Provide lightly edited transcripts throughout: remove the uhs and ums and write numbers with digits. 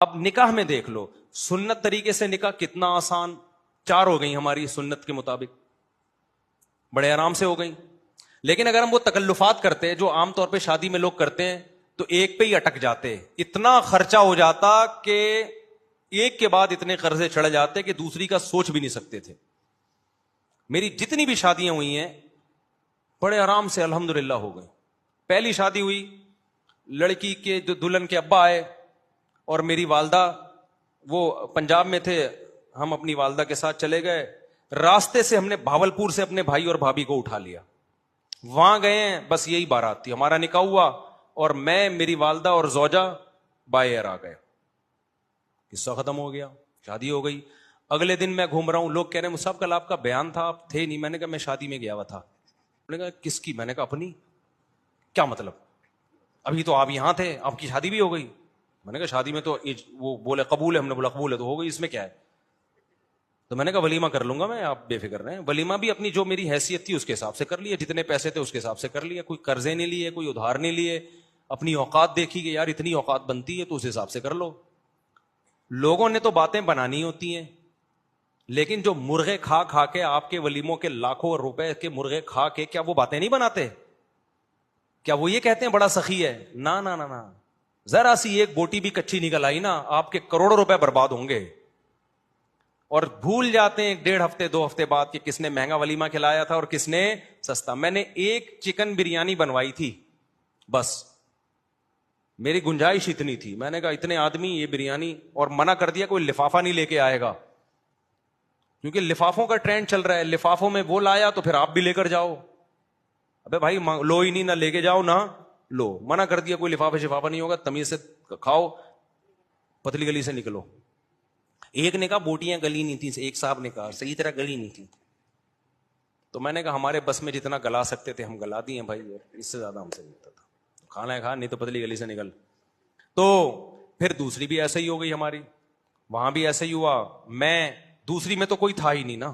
اب نکاح میں دیکھ لو، سنت طریقے سے نکاح کتنا آسان، 4 ہو گئی ہماری سنت کے مطابق، بڑے آرام سے ہو گئی. لیکن اگر ہم وہ تکلفات کرتے ہیں جو عام طور پہ شادی میں لوگ کرتے ہیں تو ایک پہ ہی اٹک جاتے، اتنا خرچہ ہو جاتا کہ ایک کے بعد اتنے قرضے چڑھ جاتے کہ دوسری کا سوچ بھی نہیں سکتے تھے. میری جتنی بھی شادیاں ہوئی ہیں بڑے آرام سے الحمدللہ ہو گئے. پہلی شادی ہوئی، لڑکی کے جو دلہن کے ابا آئے اور میری والدہ، وہ پنجاب میں تھے، ہم اپنی والدہ کے ساتھ چلے گئے. راستے سے ہم نے بھاولپور سے اپنے بھائی اور بھابھی کو اٹھا لیا، وہاں گئے ہیں، بس یہی بارات تھی. ہمارا نکاح ہوا اور میں، میری والدہ اور زوجہ بائی ایئر آ گئے. قصہ ختم ہو گیا، شادی ہو گئی. اگلے دن میں گھوم رہا ہوں، لوگ کہہ رہے ہیں صاحب کل آپ کا بیان تھا، آپ تھے نہیں. میں نے کہا میں شادی میں گیا ہوا تھا. انہوں نے کہا کس کی؟ میں نے کہا اپنی. کیا مطلب؟ ابھی تو آپ یہاں تھے، آپ کی شادی بھی ہو گئی. میں نے کہا شادی میں تو وہ بولے قبول ہے، ہم نے بولا قبول ہے تو ہو گئی، اس میں کیا ہے. تو میں نے کہا ولیمہ کر لوں گا میں، آپ بے فکر رہیں. ولیمہ بھی اپنی جو میری حیثیت تھی اس کے حساب سے کر لیا، جتنے پیسے تھے اس کے حساب سے کر لیا. کوئی قرضے نہیں لیے، کوئی ادھار نہیں لیے، اپنی اوقات دیکھی کہ یار اتنی اوقات بنتی ہے تو اس حساب سے کر لو. لوگوں نے تو باتیں بنانی ہوتی ہیں، لیکن جو مرغے کھا کھا کے آپ کے ولیموں کے لاکھوں روپے کے مرغے کھا کے کیا وہ باتیں نہیں بناتے؟ کیا وہ یہ کہتے ہیں بڑا سخی ہے؟ نا نا نا نا، ذرا سی ایک بوٹی بھی کچھی نکل آئی نا آپ کے کروڑوں روپے برباد ہوں گے. اور بھول جاتے ہیں 1.5 ہفتے 2 ہفتے بعد کہ کس نے مہنگا ولیمہ کھلایا تھا اور کس نے سستا. میں نے ایک چکن بریانی بنوائی تھی بس، میری گنجائش اتنی تھی. میں نے کہا اتنے آدمی یہ بریانی، اور منع کر دیا کوئی لفافہ نہیں لے کے آئے گا کیونکہ لفافوں کا ٹرینڈ چل رہا ہے. لفافوں میں وہ لایا تو پھر آپ بھی لے کر جاؤ. ابے بھائی لو ہی نہیں، نہ لے کے جاؤ نہ لو. منع کر دیا کوئی لفافہ شفافہ نہیں ہوگا، تمیز سے کھاؤ، پتلی گلی سے نکلو. ایک نے کہا بوٹیاں گلی نہیں تھیں، ایک صاحب نے کہا صحیح طرح گلی نہیں تھی. تو میں نے کہا ہمارے بس میں جتنا گلا سکتے تھے ہم گلا دیے بھائی، اس سے زیادہ ہم سے نہیں ہوتا تھا. کھانا ہے کھا، نہیں تو پتلی گلی سے نکل. تو پھر دوسری بھی ایسے ہی ہو گئی ہماری، وہاں بھی ایسے ہی ہوا. میں دوسری میں تو کوئی تھا ہی نہیں نا،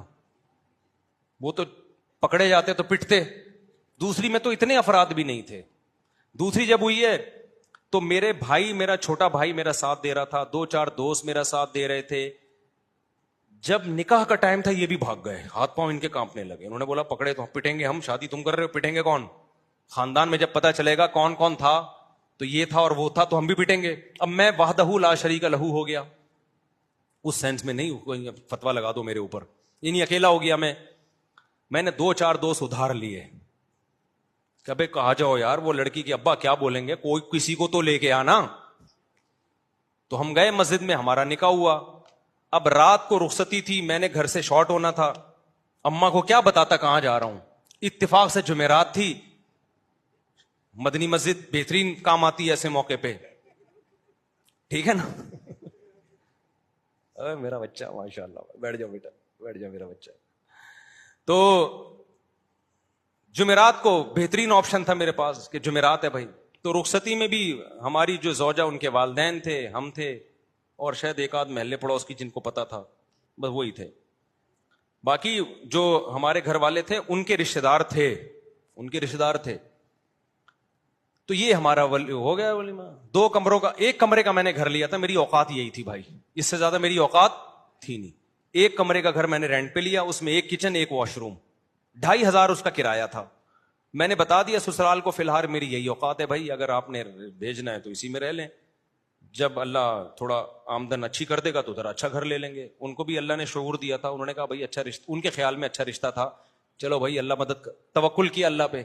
وہ تو پکڑے جاتے تو پٹتے. دوسری میں تو اتنے افراد بھی نہیں تھے. دوسری جب ہوئی ہے تو میرے بھائی، میرا چھوٹا بھائی میرا ساتھ دے رہا تھا، 2-4 دوست میرا ساتھ دے رہے تھے. جب نکاح کا ٹائم تھا یہ بھی بھاگ گئے، ہاتھ پاؤں ان کے کانپنے لگے. انہوں نے بولا پکڑے تو پٹیں گے ہم، شادی تم کر رہے ہو، پٹیں گے کون؟ خاندان میں جب پتا چلے گا کون کون تھا تو یہ تھا اور وہ تھا تو ہم بھی پٹیں گے. اب میں وحدہ لا شریک لہو ہو گیا، اس سینس میں نہیں کوئی فتوا لگا دو میرے اوپر، یعنی اکیلا ہو گیا میں نے 2-4 دوست ادھار لیے. کبھی کہا جاؤ یار وہ لڑکی کے ابا کیا بولیں گے، کوئی کسی کو تو لے کے آنا. تو ہم گئے مسجد میں، ہمارا نکاح ہوا. اب رات کو رخصتی تھی، میں نے گھر سے شارٹ ہونا تھا، اماں کو کیا بتاتا کہاں جا رہا ہوں. اتفاق سے جمعرات تھی، مدنی مسجد بہترین کام آتی ہے ایسے موقع پہ، ٹھیک ہے نا. میرا بچہ ماشاء اللہ، بیٹھ جاؤ بیٹا، بیٹھ جاؤ میرا بچہ. تو جمعرات کو بہترین آپشن تھا میرے پاس کہ جمعرات ہے بھائی. تو رخصتی میں بھی ہماری جو زوجہ، ان کے والدین تھے، ہم تھے، اور شاید ایک آدھ محلے پڑوس کی جن کو پتا تھا، بس وہی تھے. باقی جو ہمارے گھر والے تھے ان کے رشتہ دار تھے. تو یہ ہمارا ہو گیا ولیمہ. 2 کمروں کا، 1 کمرے کا میں نے گھر لیا تھا، میری اوقات یہی تھی بھائی، اس سے زیادہ میری اوقات تھی نہیں. 1 کمرے کا گھر میں نے رینٹ پہ لیا، اس میں 1 کچن 1 واش روم، 2500 اس کا کرایہ تھا. میں نے بتا دیا سسرال کو فی الحال میری یہی اوقات ہے بھائی، اگر آپ نے بھیجنا ہے تو اسی میں رہ لیں، جب اللہ تھوڑا آمدن اچھی کر دے گا تو ذرا اچھا گھر لے لیں گے. ان کو بھی اللہ نے شعور دیا تھا، انہوں نے کہا بھائی اچھا رشتہ، ان کے خیال میں اچھا رشتہ تھا، چلو بھائی اللہ مدد، توکل کیا اللہ پہ،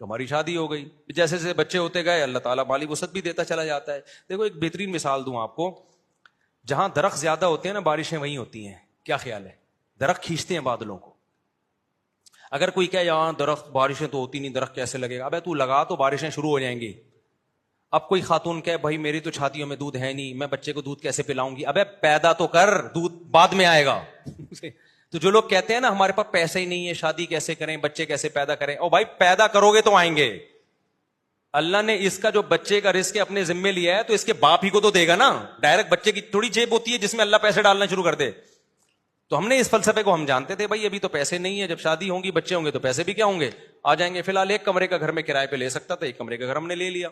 تو ہماری شادی ہو گئی. جیسے جیسے بچے ہوتے گئے اللہ تعالیٰ مالی وسعت بھی دیتا چلا جاتا ہے. دیکھو ایک بہترین مثال دوں آپ کو، جہاں درخت زیادہ ہوتے ہیں نا بارشیں وہیں ہوتی ہیں. کیا خیال ہے؟ درخت کھینچتے ہیں بادلوں کو. اگر کوئی کہے یہاں درخت بارشیں تو ہوتی نہیں، درخت کیسے لگے گا؟ ابے تو لگا تو بارشیں شروع ہو جائیں گی. اب کوئی خاتون کہے بھائی میری تو چھاتیوں میں دودھ ہے نہیں، میں بچے کو دودھ کیسے پلاؤں گی؟ ابے پیدا تو کر، دودھ بعد میں آئے گا. تو جو لوگ کہتے ہیں نا ہمارے پاس پیسے ہی نہیں ہے، شادی کیسے کریں، بچے کیسے پیدا کریں، او بھائی پیدا کرو گے تو آئیں گے. اللہ نے اس کا جو بچے کا رزق اپنے ذمے لیا ہے تو اس کے باپ ہی کو تو دے گا نا. ڈائریکٹ بچے کی تھوڑی جیب ہوتی ہے جس میں اللہ پیسے ڈالنا شروع کر دے. تو ہم نے اس فلسفے کو ہم جانتے تھے بھائی ابھی تو پیسے نہیں ہے، جب شادی ہوں گی بچے ہوں گے تو پیسے بھی کیا ہوں گے، آ جائیں گے. فی الحال 1 کمرے کا گھر میں کرائے پہ لے سکتا تھا، 1 کمرے کا گھر ہم نے لے لیا.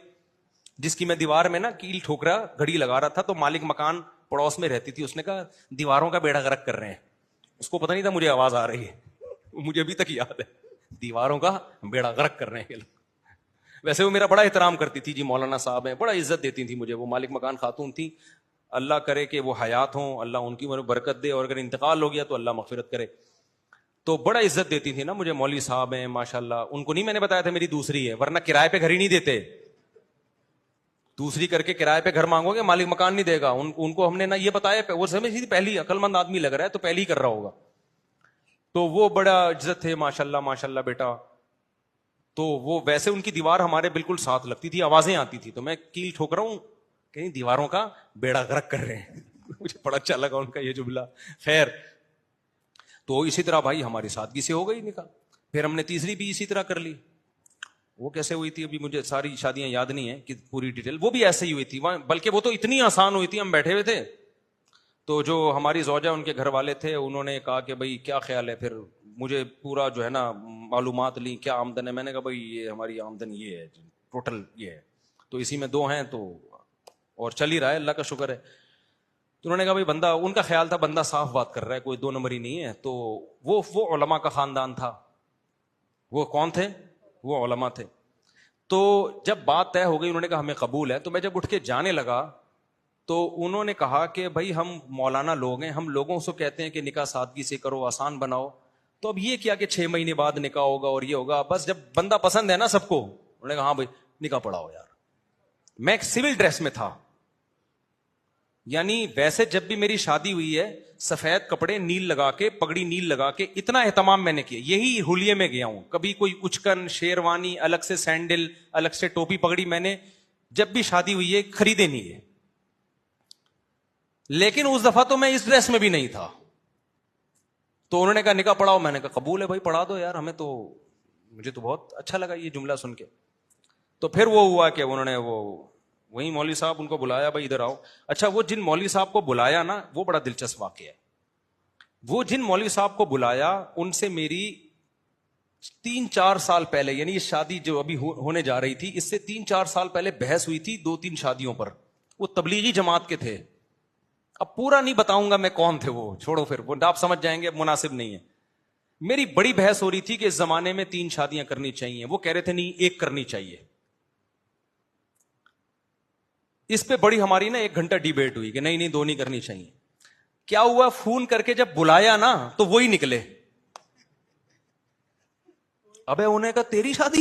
جس کی میں دیوار میں نا کیل ٹھوک رہا گھڑی لگا رہا تھا, تو مالک مکان پڑوس میں رہتی تھی, اس نے کہا دیواروں کا بیڑا غرق کر رہے ہیں. اس کو پتہ نہیں تھا مجھے آواز آ رہی ہے, مجھے ابھی تک یاد ہے, دیواروں کا بیڑا غرق کر رہے ہیں. ویسے وہ میرا بڑا احترام کرتی تھی, جی مولانا صاحب ہیں, بڑا عزت دیتی تھی مجھے. وہ مالک مکان خاتون تھی, اللہ کرے کہ وہ حیات ہوں, اللہ ان کی برکت دے, اور اگر انتقال ہو گیا تو اللہ مغفرت کرے. تو بڑا عزت دیتی تھی نا مجھے, مولوی صاحب ہیں ماشاءاللہ. ان کو نہیں میں نے بتایا تھا میری دوسری ہے, ورنہ کرائے پہ گھر ہی نہیں دیتے. دوسری کر کے کرائے پہ گھر مانگو گے, مالک مکان نہیں دے گا. ان کو ہم نے نہ یہ بتایا, وہ سمجھ تھی پہلی عقل مند آدمی لگ رہا ہے تو پہلی کر رہا ہوگا. تو وہ بڑا عزت تھے ماشاءاللہ ماشاءاللہ بیٹا. تو وہ ویسے ان کی دیوار ہمارے بالکل ساتھ لگتی تھی, آوازیں آتی تھی, تو میں کیل ٹھوک رہا ہوں, کہیں دیواروں کا بیڑا غرق کر رہے ہیں. مجھے بڑا اچھا لگا ان کا یہ جملہ. خیر, تو اسی طرح بھائی ہماری سادگی سے ہو گئی نکاح. پھر ہم نے تیسری بھی اسی طرح کر لی. وہ کیسے ہوئی تھی ابھی مجھے ساری شادیاں یاد نہیں ہے کہ پوری ڈیٹیل, وہ بھی ایسے ہی ہوئی تھی, بلکہ وہ تو اتنی آسان ہوئی تھی. ہم بیٹھے ہوئے تھے, تو جو ہماری زوجہ ان کے گھر والے تھے, انہوں نے کہا کہ بھائی کیا خیال ہے. پھر مجھے پورا جو ہے نا معلومات لی, کیا آمدن ہے. میں نے کہا بھائی یہ ہماری آمدن یہ ہے, ٹوٹل یہ ہے, تو اسی میں 2 ہیں تو اور چل ہی رہا ہے, اللہ کا شکر ہے. تو انہوں نے کہا بھائی بندہ, ان کا خیال تھا بندہ صاف بات کر رہا ہے, کوئی 2 نمبر ہی نہیں ہے. تو وہ علماء کا خاندان تھا. وہ کون تھے؟ وہ علماء تھے. تو جب بات طے ہو گئی, انہوں نے کہا ہمیں قبول ہے. تو میں جب اٹھ کے جانے لگا تو انہوں نے کہا کہ بھائی ہم مولانا لوگ ہیں, ہم لوگوں سے کہتے ہیں کہ نکاح سادگی سے کرو, آسان بناؤ. تو اب یہ کیا کہ 6 مہینے بعد نکاح ہوگا اور یہ ہوگا, بس جب بندہ پسند ہے نا سب کو. انہوں نے کہا ہاں بھائی نکاح پڑھاؤ یار. میں ایک سول ڈریس میں تھا, یعنی ویسے جب بھی میری شادی ہوئی ہے سفید کپڑے نیل لگا کے, پگڑی نیل لگا کے, اتنا اہتمام میں نے کیا. یہی ہولیے میں گیا ہوں, کبھی کوئی اچکن شیروانی الگ سے, سینڈل الگ سے, ٹوپی پگڑی میں نے جب بھی شادی ہوئی ہے خریدے نہیں ہے. لیکن اس دفعہ تو میں اس ڈریس میں بھی نہیں تھا. تو انہوں نے کہا نکاح پڑھاؤ. میں نے کہا قبول ہے بھائی پڑھا دو یار, ہمیں تو, مجھے تو بہت اچھا لگا یہ جملہ سن کے. تو پھر وہ ہوا کہ انہوں نے وہی مولوی صاحب ان کو بلایا, بھائی ادھر آؤ. اچھا, وہ جن مولوی صاحب کو بلایا نا, وہ بڑا دلچسپ واقعہ ہے. وہ جن مولوی صاحب کو بلایا ان سے میری 3-4 سال پہلے, یعنی یہ شادی جو ابھی ہونے جا رہی تھی, اس سے 3-4 سال پہلے بحث ہوئی تھی 2-3 شادیوں پر. وہ تبلیغی جماعت کے تھے. اب پورا نہیں بتاؤں گا میں کون تھے وہ, چھوڑو پھر, وہ آپ سمجھ جائیں گے, مناسب نہیں ہے. میری بڑی بحث ہو رہی تھی کہ اس زمانے میں 3 شادیاں کرنی چاہیے. وہ کہہ رہے تھے نہیں 1 کرنی چاہیے. اس پہ بڑی ہماری نا 1 گھنٹہ ڈیبیٹ ہوئی کہ نہیں 2 نہیں کرنی چاہیے. کیا ہوا, فون کر کے جب بلایا نا تو وہی نکلے. ابے انہیں کہا تیری شادی